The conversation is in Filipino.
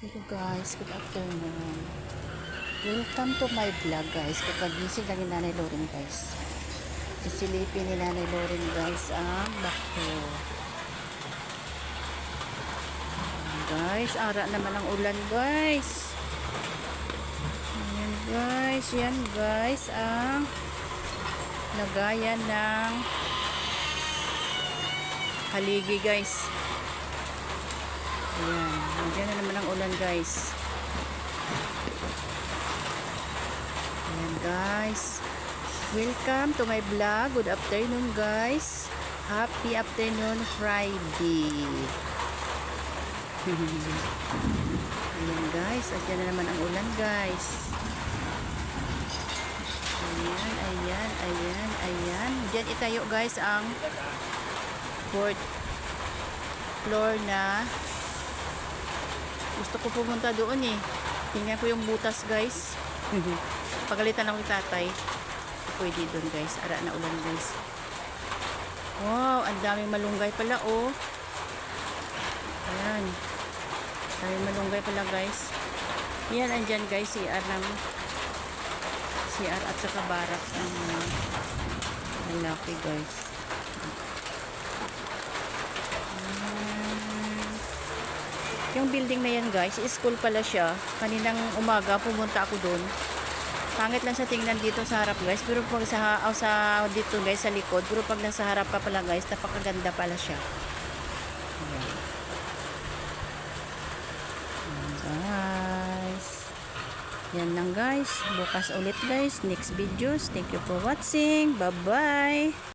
Hello guys, good afternoon. Welcome to my vlog guys. Kapag gising lang ni Nanay Loren guys. Sisilipin ni Nanay Loren guys ang bako. Guys, ara naman ang ulan guys. Ayan guys, yan guys ang lagayan ng haligi guys. Ayan, nandiyan na naman ang ulan guys. Ayan guys, welcome to my vlog. Good afternoon guys. Happy afternoon Friday. Ayan guys, nandiyan na naman ang ulan guys. Ayan, ayan, ayan, ayan. Diyan itayo guys ang 4th floor na. Gusto ko pumunta doon eh. Tingnan ko yung butas guys. Pagalitan ako ni tatay. Pwede doon guys. Ara na ulan guys. Wow, ang daming malunggay pala oh. Ayan. Daming malunggay pala guys. Yan, andyan guys. CR at saka barracks ang malaki guys. Yung building na yan guys, school pala siya. Kaninang umaga pumunta ako doon. Pangit lang sa tingnan dito sa harap guys, pero pag sa dito guys sa likod, pero pag nasa harap pa pala guys, napakaganda pala siya. Ayan. Ayan guys. Yan lang guys. Bukas ulit guys, next videos. Thank you for watching. Bye bye.